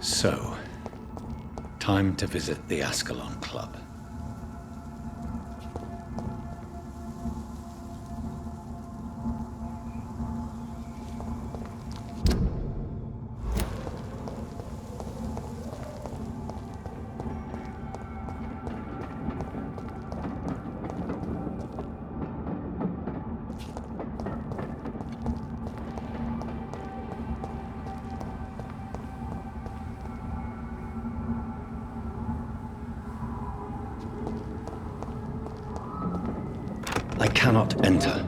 So, time to visit the Ascalon Club. I cannot enter.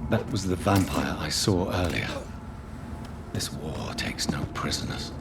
That was the vampire I saw earlier. This war takes no prisoners.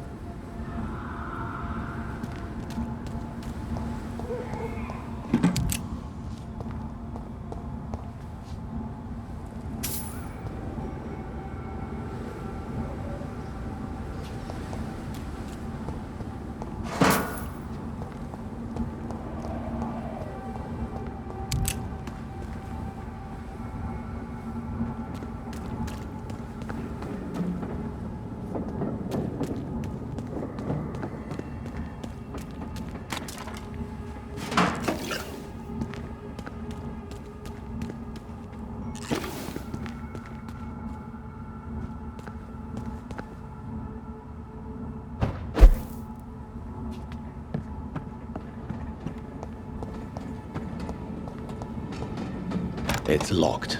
It's locked.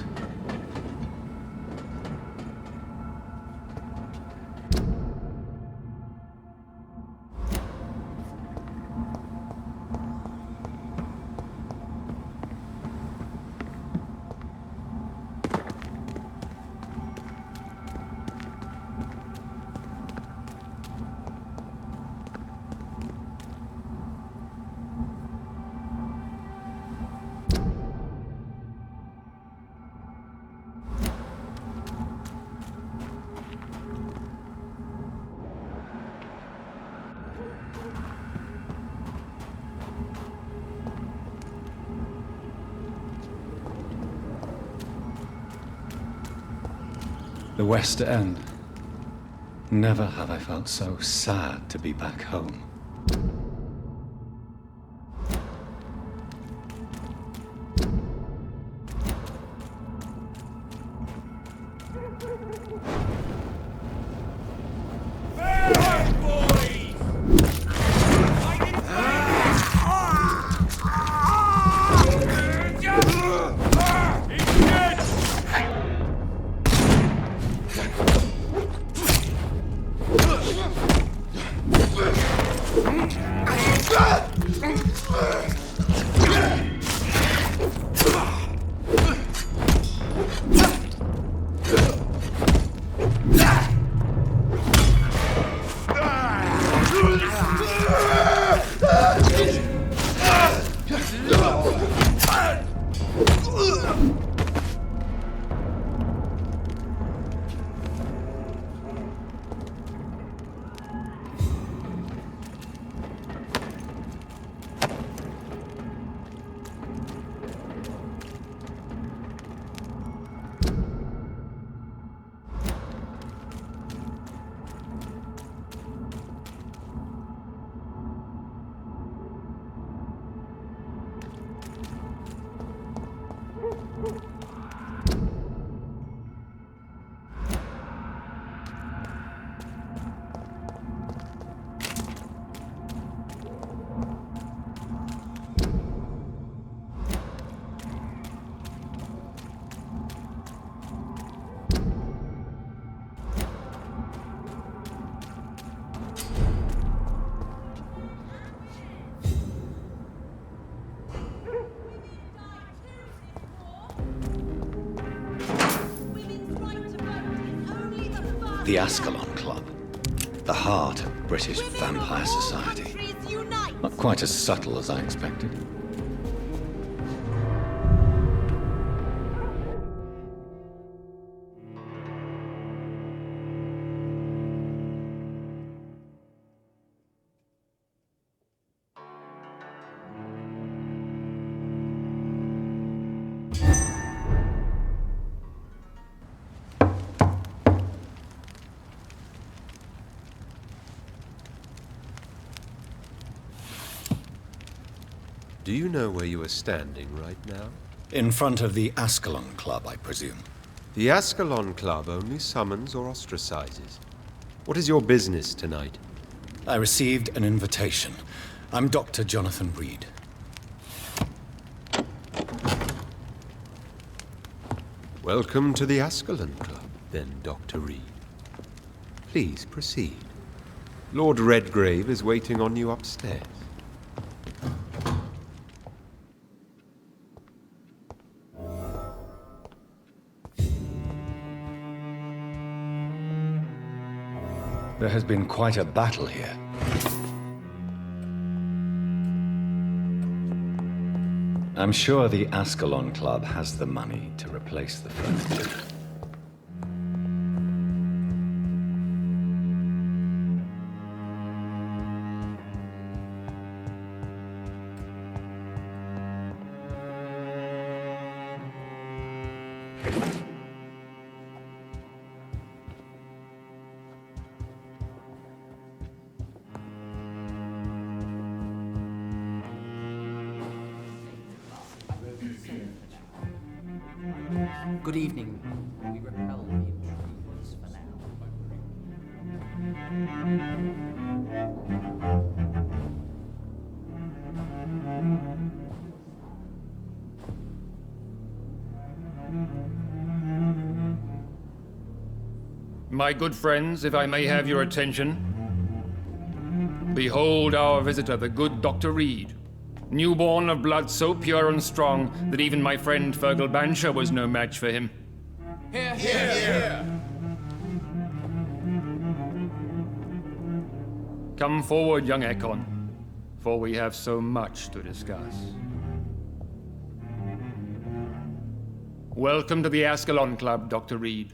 The West End. Never have I felt so sad to be back home. The Ascalon Club. The heart of British vampire society. Not quite as subtle as I expected. Do you know where you are standing right now? In front of the Ascalon Club, I presume. The Ascalon Club only summons or ostracizes. What is your business tonight? I received an invitation. I'm Dr. Jonathan Reed. Welcome to the Ascalon Club, then, Dr. Reed. Please proceed. Lord Redgrave is waiting on you upstairs. There has been quite a battle here. I'm sure the Ascalon Club has the money to replace the furniture. Good evening. We repel the intruders for now. My good friends, if I may have your attention. Behold our visitor, the good Dr. Reed. Newborn of blood so pure and strong that even my friend Fergal Bansher was no match for him. Here, here, here! Come forward, young Ekon, for we have so much to discuss. Welcome to the Ascalon Club, Dr. Reed.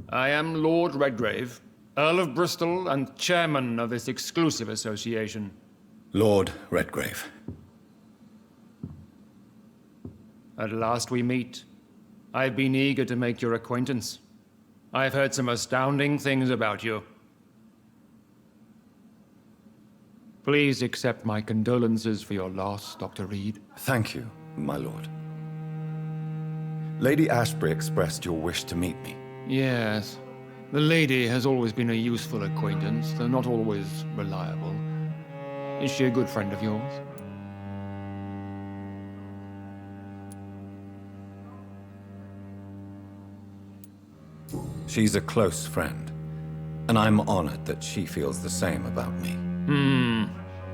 I am Lord Redgrave, Earl of Bristol and chairman of this exclusive association. Lord Redgrave. At last we meet. I've been eager to make your acquaintance. I've heard some astounding things about you. Please accept my condolences for your loss, Dr. Reed. Thank you, my lord. Lady Ashbury expressed your wish to meet me. Yes. The lady has always been a useful acquaintance, though not always reliable. Is she a good friend of yours? She's a close friend, and I'm honored that she feels the same about me.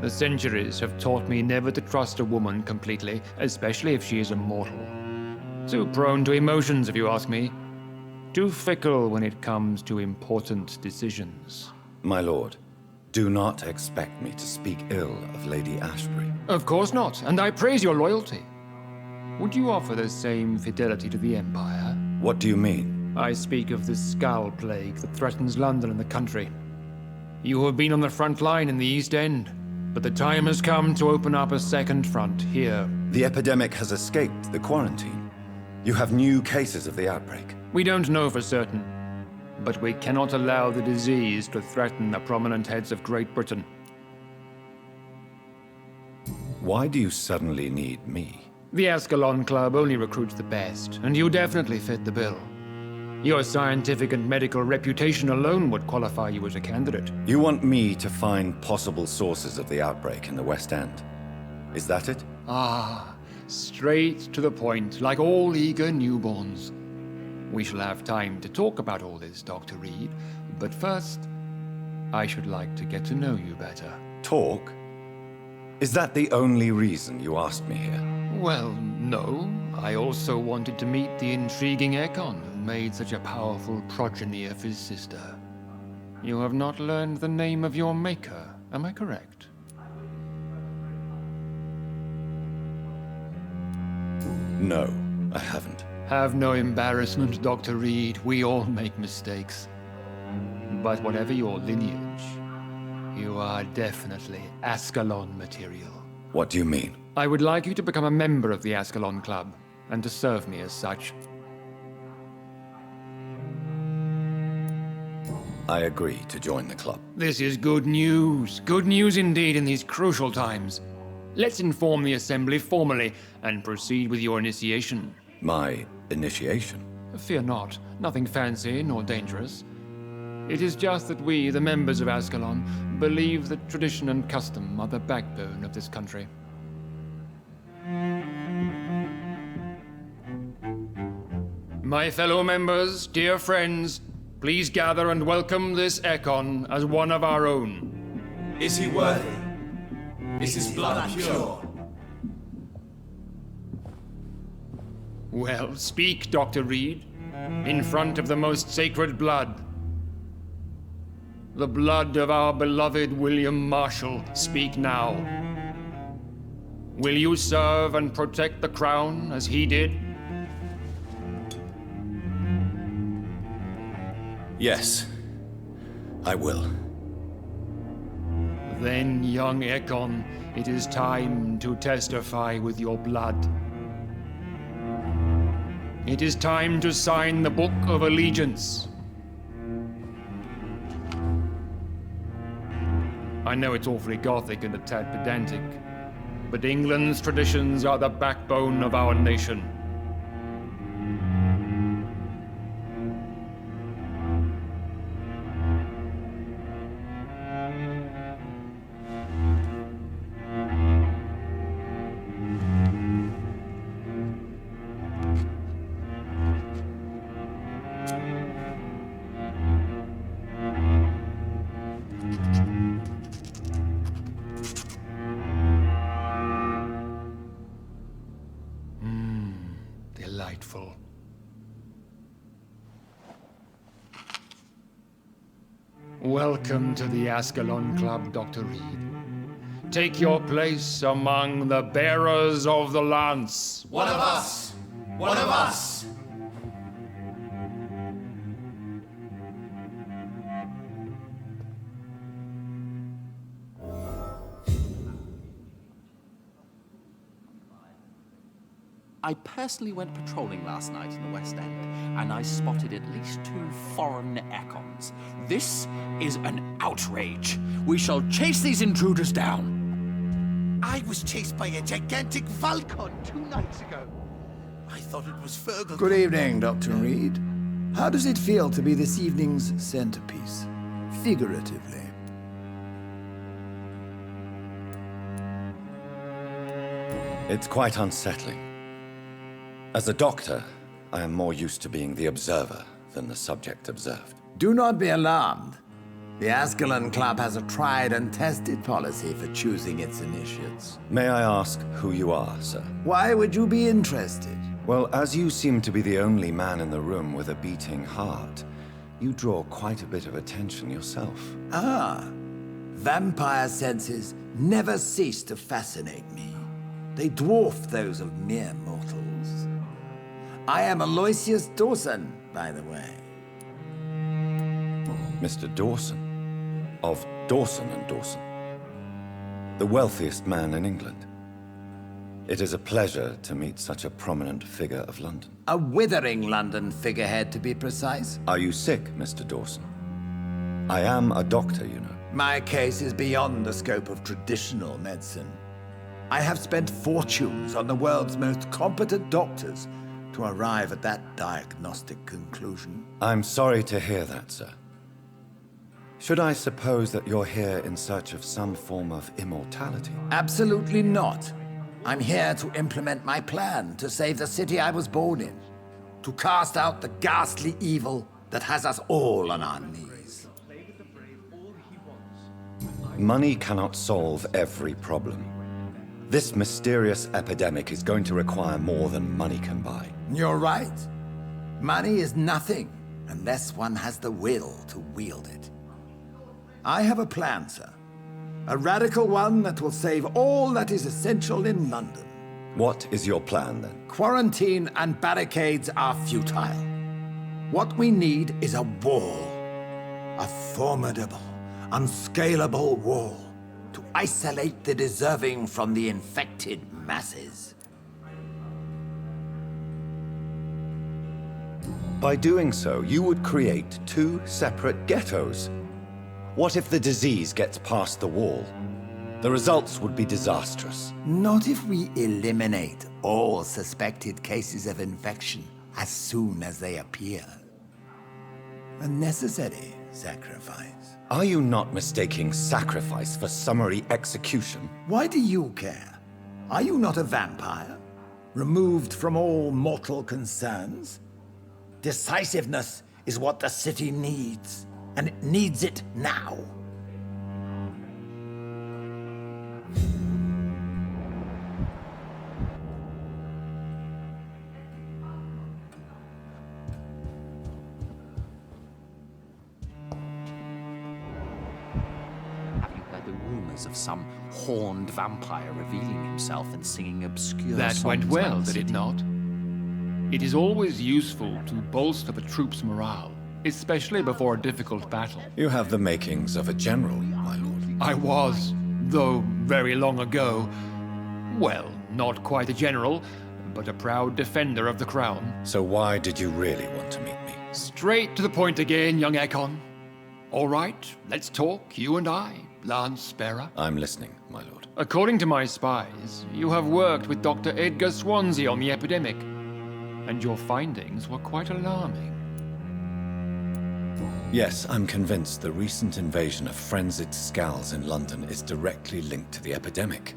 The centuries have taught me never to trust a woman completely, especially if she is a mortal. Too prone to emotions, if you ask me. Too fickle when it comes to important decisions. My lord, do not expect me to speak ill of Lady Ashbury. Of course not, and I praise your loyalty. Would you offer the same fidelity to the Empire? What do you mean? I speak of the Skull Plague that threatens London and the country. You have been on the front line in the East End, but the time has come to open up a second front here. The epidemic has escaped the quarantine. You have new cases of the outbreak. We don't know for certain, but we cannot allow the disease to threaten the prominent heads of Great Britain. Why do you suddenly need me? The Ascalon Club only recruits the best, and you definitely fit the bill. Your scientific and medical reputation alone would qualify you as a candidate. You want me to find possible sources of the outbreak in the West End. Is that it? Ah, straight to the point, like all eager newborns. We shall have time to talk about all this, Dr. Reed, but first, I should like to get to know you better. Talk? Is that the only reason you asked me here? Well, no. I also wanted to meet the intriguing Ekon who made such a powerful progeny of his sister. You have not learned the name of your maker, am I correct? No, I haven't. Have no embarrassment, Dr. Reed. We all make mistakes. But whatever your lineage, you are definitely Ascalon material. What do you mean? I would like you to become a member of the Ascalon Club, and to serve me as such. I agree to join the club. This is good news. Good news indeed in these crucial times. Let's inform the Assembly formally, and proceed with your initiation. My initiation? Fear not. Nothing fancy nor dangerous. It is just that we, the members of Ascalon, believe that tradition and custom are the backbone of this country. My fellow members, dear friends, please gather and welcome this Ekon as one of our own. Is he worthy? Is his blood pure? Well, speak, Dr. Reed, in front of the most sacred blood. The blood of our beloved William Marshall. Speak now. Will you serve and protect the crown as he did? Yes, I will. Then, young Ekon, it is time to testify with your blood. It is time to sign the Book of Allegiance. I know it's awfully gothic and a tad pedantic, but England's traditions are the backbone of our nation. Delightful. Welcome to the Ascalon Club, Dr. Reed. Take your place among the bearers of the lance. One of us! One of us! I personally went patrolling last night in the West End, and I spotted at least 2 foreign econs. This is an outrage. We shall chase these intruders down. I was chased by a gigantic falcon 2 nights ago. I thought it was Fergal. Good evening, Dr. Reed. How does it feel to be this evening's centerpiece? Figuratively. It's quite unsettling. As a doctor, I am more used to being the observer than the subject observed. Do not be alarmed. The Ascalon Club has a tried and tested policy for choosing its initiates. May I ask who you are, sir? Why would you be interested? Well, as you seem to be the only man in the room with a beating heart, you draw quite a bit of attention yourself. Ah, vampire senses never cease to fascinate me. They dwarf those of mere mortals. I am Aloysius Dawson, by the way. Mr. Dawson, of Dawson and Dawson, the wealthiest man in England. It is a pleasure to meet such a prominent figure of London. A withering London figurehead, to be precise. Are you sick, Mr. Dawson? I am a doctor, you know. My case is beyond the scope of traditional medicine. I have spent fortunes on the world's most competent doctors to arrive at that diagnostic conclusion. I'm sorry to hear that, sir. Should I suppose that you're here in search of some form of immortality? Absolutely not. I'm here to implement my plan to save the city I was born in. To cast out the ghastly evil that has us all on our knees. Money cannot solve every problem. This mysterious epidemic is going to require more than money can buy. You're right. Money is nothing unless one has the will to wield it. I have a plan, sir. A radical one that will save all that is essential in London. What is your plan, then? Quarantine and barricades are futile. What we need is a wall. A formidable, unscalable wall to isolate the deserving from the infected masses. By doing so, you would create 2 separate ghettos. What if the disease gets past the wall? The results would be disastrous. Not if we eliminate all suspected cases of infection as soon as they appear. A necessary sacrifice. Are you not mistaking sacrifice for summary execution? Why do you care? Are you not a vampire? Removed from all mortal concerns? Decisiveness is what the city needs, and it needs it now. Have you heard the rumors of some horned vampire revealing himself and singing obscure That songs went well, about the did it city? not? It is always useful to bolster the troops' morale, especially before a difficult battle. You have the makings of a general, my lord. I was, though very long ago, well, not quite a general, but a proud defender of the crown. So why did you really want to meet me? Straight to the point again, young Ekon. All right, let's talk, you and I, Lance Sparrow. I'm listening, my lord. According to my spies, you have worked with Dr. Edgar Swansea on the epidemic, and your findings were quite alarming. Yes, I'm convinced the recent invasion of frenzied Skulls in London is directly linked to the epidemic.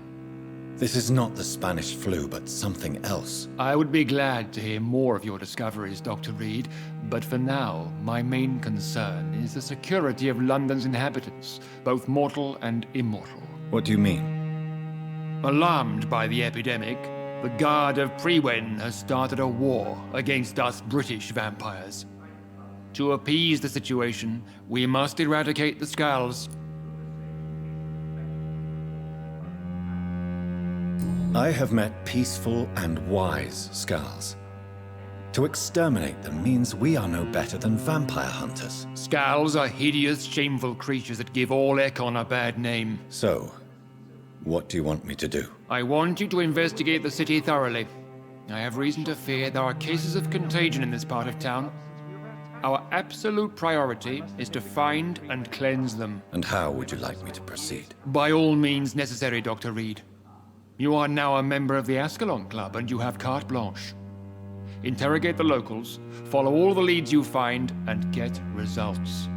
This is not the Spanish flu, but something else. I would be glad to hear more of your discoveries, Dr. Reed, but for now, my main concern is the security of London's inhabitants, both mortal and immortal. What do you mean? Alarmed by the epidemic, the Guard of Priwen has started a war against us British vampires. To appease the situation, we must eradicate the Skulls. I have met peaceful and wise Skulls. To exterminate them means we are no better than vampire hunters. Skulls are hideous, shameful creatures that give all Ekon a bad name. So, what do you want me to do? I want you to investigate the city thoroughly. I have reason to fear there are cases of contagion in this part of town. Our absolute priority is to find and cleanse them. And how would you like me to proceed? By all means necessary, Dr. Reed. You are now a member of the Ascalon Club, and you have carte blanche. Interrogate the locals, follow all the leads you find, and get results.